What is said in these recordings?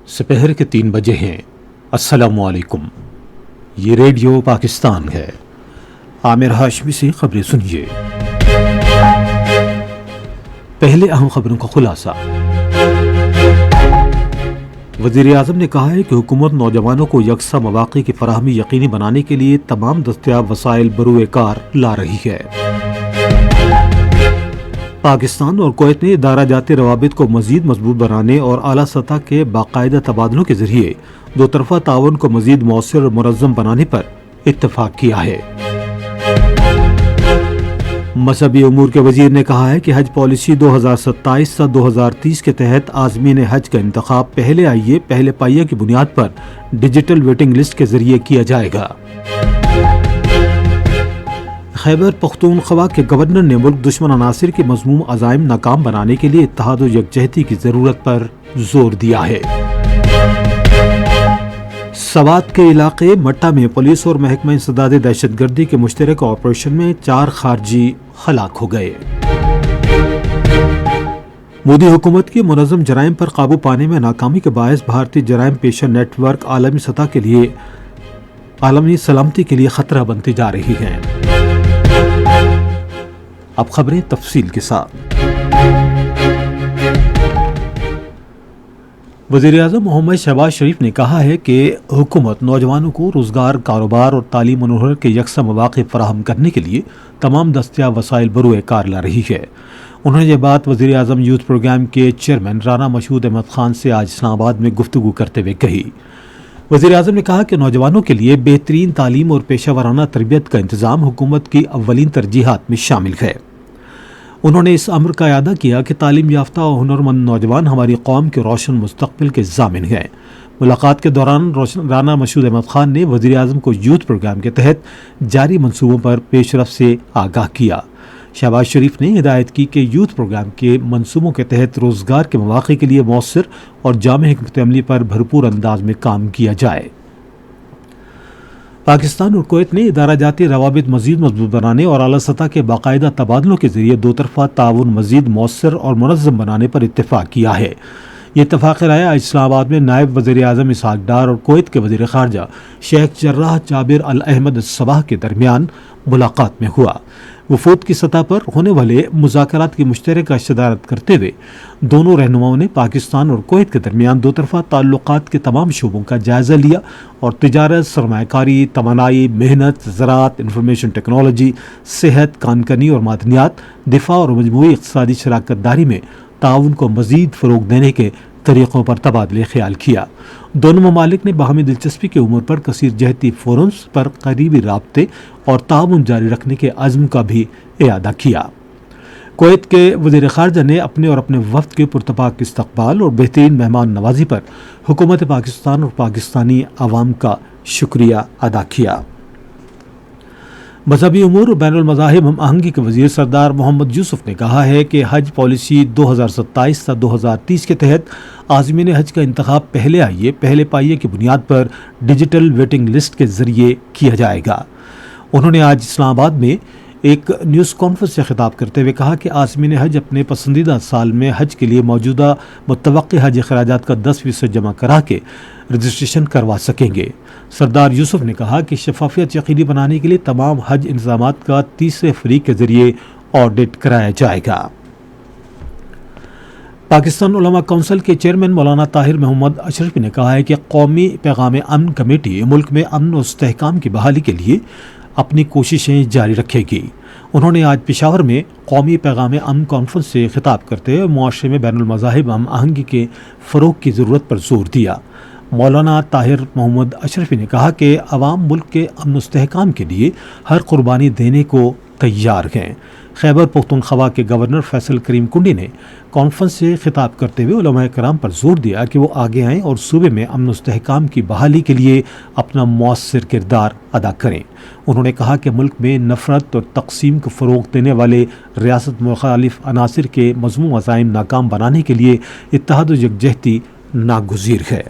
سپہر کے 3 بجے ہیں۔ السلام علیکم، یہ ریڈیو پاکستان ہے۔ عامر ہاشمی سے خبریں سنیے۔ پہلے اہم خبروں کا خلاصہ۔ وزیر اعظم نے کہا ہے کہ حکومت نوجوانوں کو یکساں مواقع کی فراہمی یقینی بنانے کے لیے تمام دستیاب وسائل بروئے کار لا رہی ہے۔ پاکستان اور کویت نے ادارہ جاتی روابط کو مزید مضبوط بنانے اور اعلیٰ سطح کے باقاعدہ تبادلوں کے ذریعے دو طرفہ تعاون کو مزید مؤثر اور منظم بنانے پر اتفاق کیا ہے۔ مذہبی امور کے وزیر نے کہا ہے کہ حج پالیسی 2027 سے 2030 کے تحت عازمین حج کا انتخاب پہلے آئیے پہلے پائیے کی بنیاد پر ڈیجیٹل ویٹنگ لسٹ کے ذریعے کیا جائے گا۔ خیبر پختونخوا کے گورنر نے ملک دشمن عناصر کے مذموم عزائم ناکام بنانے کے لیے اتحاد و یکجہتی کی ضرورت پر زور دیا ہے۔ سوات کے علاقے مٹا میں پولیس اور محکمہ انسداد دہشت گردی کے مشترکہ آپریشن میں 4 خارجی ہلاک ہو گئے۔ مودی حکومت کی منظم جرائم پر قابو پانے میں ناکامی کے باعث بھارتی جرائم پیشہ نیٹ ورک عالمی سطح کے لیے عالمی سلامتی کے لیے خطرہ بنتی جا رہی ہیں۔ اب خبریں تفصیل کے ساتھ۔ وزیر اعظم محمد شہباز شریف نے کہا ہے کہ حکومت نوجوانوں کو روزگار، کاروبار اور تعلیم و نہر کے یکساں مواقع فراہم کرنے کے لیے تمام دستیاب وسائل بروئے کار لا رہی ہے۔ انہوں نے یہ بات وزیر اعظم یوتھ پروگرام کے چیئرمین رانا مشہود احمد خان سے آج اسلام آباد میں گفتگو کرتے ہوئے کہی۔ وزیر اعظم نے کہا کہ نوجوانوں کے لیے بہترین تعلیم اور پیشہ ورانہ تربیت کا انتظام حکومت کی اولین ترجیحات میں شامل ہے۔ انہوں نے اس امر کا اعادہ کیا کہ تعلیم یافتہ اور ہنرمند نوجوان ہماری قوم کے روشن مستقبل کے ضامن ہیں۔ ملاقات کے دوران رانا مشہود احمد خان نے وزیر اعظم کو یوتھ پروگرام کے تحت جاری منصوبوں پر پیش رفت سے آگاہ کیا۔ شہباز شریف نے ہدایت کی کہ یوتھ پروگرام کے منصوبوں کے تحت روزگار کے مواقع کے لیے مؤثر اور جامع حکمت عملی پر بھرپور انداز میں کام کیا جائے۔ پاکستان اور کویت نے ادارہ جاتی روابط مزید مضبوط بنانے اور اعلیٰ سطح کے باقاعدہ تبادلوں کے ذریعے دو طرفہ تعاون مزید مؤثر اور منظم بنانے پر اتفاق کیا ہے۔ یہ اتفاق رائے آج اسلام آباد میں نائب وزیر اعظم اسحاق ڈار اور کویت کے وزیر خارجہ شیخ جراح جابر الاحمد الصباح کے درمیان ملاقات میں ہوا۔ وفود کی سطح پر ہونے والے مذاکرات کی مشترکہ صدارت کرتے ہوئے دونوں رہنماؤں نے پاکستان اور کویت کے درمیان دو طرفہ تعلقات کے تمام شعبوں کا جائزہ لیا اور تجارت، سرمایہ کاری، توانائی، محنت، زراعت، انفارمیشن ٹیکنالوجی، صحت، کانکنی اور معدنیات، دفاع اور مجموعی اقتصادی شراکت داری میں تعاون کو مزید فروغ دینے کے طریقوں پر تبادلہ خیال کیا۔ دونوں ممالک نے باہمی دلچسپی کے امور پر کثیر جہتی فورمز پر قریبی رابطے اور تعاون جاری رکھنے کے عزم کا بھی اعادہ کیا۔ کویت کے وزیر خارجہ نے اپنے اور اپنے وفد کے پرتپاک استقبال اور بہترین مہمان نوازی پر حکومت پاکستان اور پاکستانی عوام کا شکریہ ادا کیا۔ مذہبی امور اور بین المذاہب ہم آہنگی کے وزیر سردار محمد یوسف نے کہا ہے کہ حج پالیسی 2027 سے 2030 کے تحت عازمین حج کا انتخاب پہلے آئیے پہلے پائیے کی بنیاد پر ڈیجیٹل ویٹنگ لسٹ کے ذریعے کیا جائے گا۔ انہوں نے آج اسلام آباد میں ایک نیوز کانفرنس سے خطاب کرتے ہوئے کہا کہ عازمین حج اپنے پسندیدہ سال میں حج کے لیے موجودہ متوقع حج اخراجات کا 10% جمع کرا کے رجسٹریشن کروا سکیں گے۔ سردار یوسف نے کہا کہ شفافیت یقینی بنانے کے لیے تمام حج انتظامات کا تیسرے فریق کے ذریعے آڈٹ کرایا جائے گا۔ پاکستان علماء کونسل کے چیئرمین مولانا طاہر محمد اشرفی نے کہا ہے کہ قومی پیغام امن کمیٹی ملک میں امن و استحکام کی بحالی کے لیے اپنی کوششیں جاری رکھے گی۔ انہوں نے آج پشاور میں قومی پیغام امن کانفرنس سے خطاب کرتے ہوئے معاشرے میں بین المذاہب ہم آہنگی کے فروغ کی ضرورت پر زور دیا۔ مولانا طاہر محمد اشرفی نے کہا کہ عوام ملک کے امن و استحکام کے لیے ہر قربانی دینے کو تیار ہیں۔ خیبر پختونخوا کے گورنر فیصل کریم کنڈی نے کانفرنس سے خطاب کرتے ہوئے علماء کرام پر زور دیا کہ وہ آگے آئیں اور صوبے میں امن و استحکام کی بحالی کے لیے اپنا مؤثر کردار ادا کریں۔ انہوں نے کہا کہ ملک میں نفرت اور تقسیم کو فروغ دینے والے ریاست مخالف عناصر کے مذموم عزائم ناکام بنانے کے لیے اتحاد و یکجہتی ناگزیر ہے۔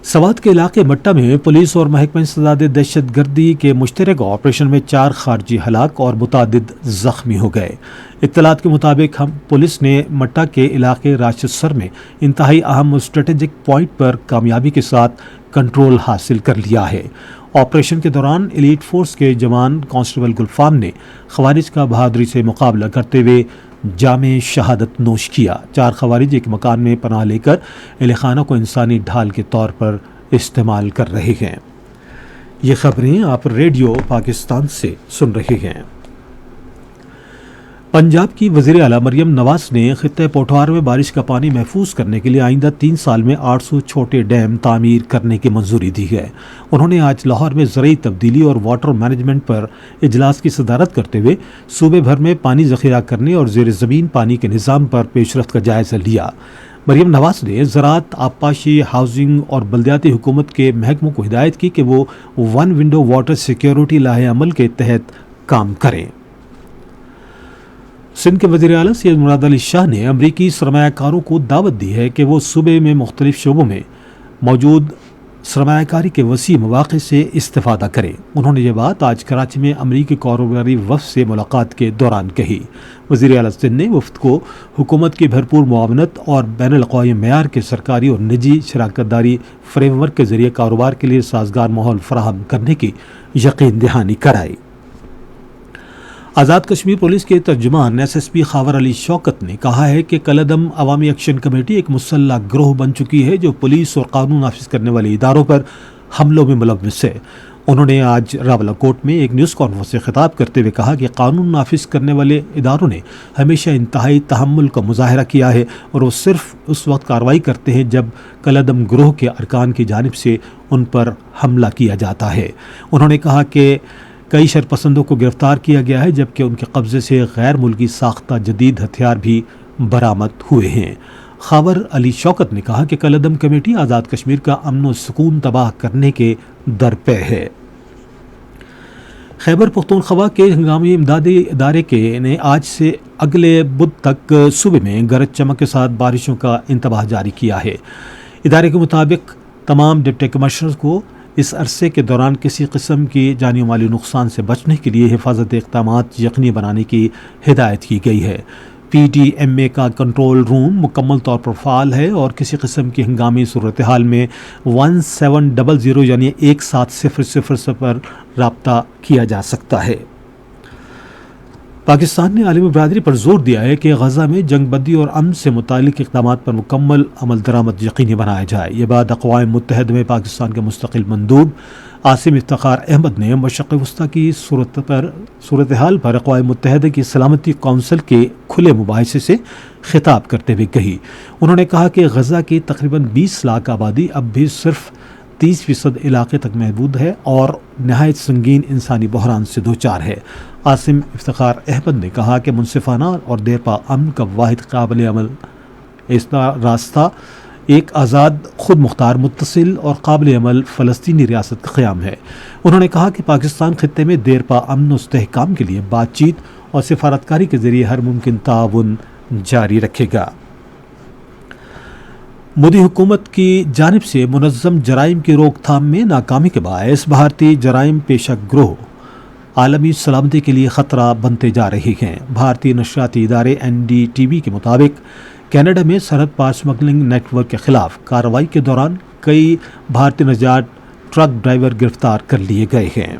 سوات کے علاقے مٹا میں پولیس اور محکمہ انسداد دہشت گردی کے مشترکہ آپریشن میں 4 خارجی ہلاک اور متعدد زخمی ہو گئے۔ اطلاعات کے مطابق پولیس نے مٹا کے علاقے راشد سر میں انتہائی اہم اسٹریٹجک پوائنٹ پر کامیابی کے ساتھ کنٹرول حاصل کر لیا ہے۔ آپریشن کے دوران ایلیٹ فورس کے جوان کانسٹیبل گلفام نے خوارج کا بہادری سے مقابلہ کرتے ہوئے جامع شہادت نوش کیا۔ 4 خوارج ایک مکان میں پناہ لے کر اہل خانہ کو انسانی ڈھال کے طور پر استعمال کر رہے ہیں۔ یہ خبریں آپ ریڈیو پاکستان سے سن رہے ہیں۔ پنجاب کی وزیر اعلیٰ مریم نواز نے خطہ پوٹھوار میں بارش کا پانی محفوظ کرنے کے لیے آئندہ 3 سال میں 800 چھوٹے ڈیم تعمیر کرنے کی منظوری دی ہے۔ انہوں نے آج لاہور میں زرعی تبدیلی اور واٹر مینجمنٹ پر اجلاس کی صدارت کرتے ہوئے صوبے بھر میں پانی ذخیرہ کرنے اور زیر زمین پانی کے نظام پر پیش رفت کا جائزہ لیا۔ مریم نواز نے زراعت، آبپاشی، ہاؤسنگ اور بلدیاتی حکومت کے محکموں کو ہدایت کی کہ وہ 1 ونڈو واٹر سیکیورٹی لاہ عمل کے تحت کام کریں۔ سندھ کے وزیر اعلیٰ سید مراد علی شاہ نے امریکی سرمایہ کاروں کو دعوت دی ہے کہ وہ صوبے میں مختلف شعبوں میں موجود سرمایہ کاری کے وسیع مواقع سے استفادہ کریں۔ انہوں نے یہ بات آج کراچی میں امریکی کاروباری وفد سے ملاقات کے دوران کہی۔ وزیر اعلیٰ سندھ نے وفد کو حکومت کی بھرپور معاونت اور بین الاقوامی معیار کے سرکاری اور نجی شراکت داری فریم ورک کے ذریعے کاروبار کے لیے سازگار ماحول فراہم کرنے کی یقین دہانی کرائی۔ آزاد کشمیر پولیس کے ترجمان ایس ایس پی خاور علی شوکت نے کہا ہے کہ کالعدم عوامی ایکشن کمیٹی ایک مسلح گروہ بن چکی ہے جو پولیس اور قانون نافذ کرنے والے اداروں پر حملوں میں ملوث ہے۔ انہوں نے آج راولاکوٹ میں ایک نیوز کانفرنس سے خطاب کرتے ہوئے کہا کہ قانون نافذ کرنے والے اداروں نے ہمیشہ انتہائی تحمل کا مظاہرہ کیا ہے اور وہ صرف اس وقت کارروائی کرتے ہیں جب کالعدم گروہ کے ارکان کی جانب سے ان پر حملہ کیا جاتا ہے۔ انہوں نے کہا کہ کئی شرپسندوں کو گرفتار کیا گیا ہے جبکہ ان کے قبضے سے غیر ملکی ساختہ جدید ہتھیار بھی برآمد ہوئے ہیں۔ خاور علی شوکت نے کہا کہ کالعدم کمیٹی آزاد کشمیر کا امن و سکون تباہ کرنے کے درپے ہے۔ خیبر پختونخوا کے ہنگامی امدادی ادارے نے آج سے اگلے بدھ تک صوبے میں گرج چمک کے ساتھ بارشوں کا انتباہ جاری کیا ہے۔ ادارے کے مطابق تمام ڈپٹی کمشنرز کو اس عرصے کے دوران کسی قسم کی جانی و مالی نقصان سے بچنے کے لیے حفاظتی اقدامات یقینی بنانے کی ہدایت کی گئی ہے۔ پی ڈی ایم اے کا کنٹرول روم مکمل طور پر فعال ہے اور کسی قسم کی ہنگامی صورتحال میں 1700 یعنی 1700 پر رابطہ کیا جا سکتا ہے۔ پاکستان نے عالمی برادری پر زور دیا ہے کہ غزہ میں جنگ بندی اور امن سے متعلق اقدامات پر مکمل عمل درآمد یقینی بنایا جائے۔ یہ بات اقوام متحدہ میں پاکستان کے مستقل مندوب عاصم افتخار احمد نے مشرق وسطیٰ کی صورتحال پر اقوام متحدہ کی سلامتی کونسل کے کھلے مباحثے سے خطاب کرتے ہوئے کہی۔ انہوں نے کہا کہ غزہ کی تقریباً 20 لاکھ آبادی اب بھی صرف 30% علاقے تک محدود ہے اور نہایت سنگین انسانی بحران سے دوچار ہے۔ عاصم افتخار احمد نے کہا کہ منصفانہ اور دیرپا امن کا واحد قابل عمل راستہ ایک آزاد، خود مختار، متصل اور قابل عمل فلسطینی ریاست کا قیام ہے۔ انہوں نے کہا کہ پاکستان خطے میں دیرپا امن و استحکام کے لیے بات چیت اور سفارتکاری کے ذریعے ہر ممکن تعاون جاری رکھے گا۔ مودی حکومت کی جانب سے منظم جرائم کی روک تھام میں ناکامی کے باعث بھارتی جرائم پیشہ گروہ عالمی سلامتی کے لیے خطرہ بنتے جا رہے ہیں۔ بھارتی نشریاتی ادارے NDTV کے مطابق کینیڈا میں سرحد پار اسمگلنگ نیٹ ورک کے خلاف کارروائی کے دوران کئی بھارتی نژاد ٹرک ڈرائیور گرفتار کر لیے گئے ہیں۔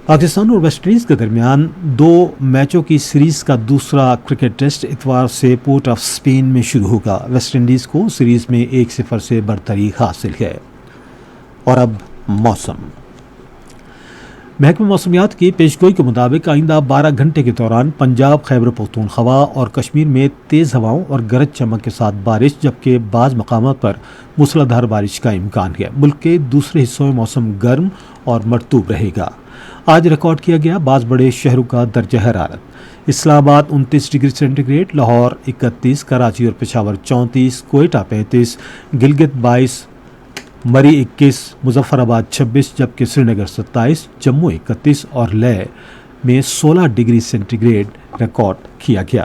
پاکستان اور ویسٹ انڈیز کے درمیان 2 میچوں کی سیریز کا دوسرا کرکٹ ٹیسٹ اتوار سے پورٹ آف اسپین میں شروع ہوگا۔ ویسٹ انڈیز کو سیریز میں 1-0 سے برتری حاصل ہے۔ اور اب موسم۔ محکمہ موسمیات کی پیشگوئی کے مطابق آئندہ 12 گھنٹے کے دوران پنجاب، خیبر پختونخوا اور کشمیر میں تیز ہواؤں اور گرج چمک کے ساتھ بارش جبکہ بعض مقامات پر موسلا دھار بارش کا امکان ہے۔ ملک کے دوسرے حصوں میں موسم گرم اور مرطوب رہے گا۔ آج ریکارڈ کیا گیا بعض بڑے شہروں کا درجہ حرارت۔ Islamabad 29 degree centigrade, Lahore 31، Karachi اور پشاور 34، کوئٹہ 35، گلگت 22، مری 21، مظفر آباد 26 جبکہ سری نگر 27، جموں 31 اور لیہ میں 16 ڈگری سینٹی گریڈ ریکارڈ کیا گیا۔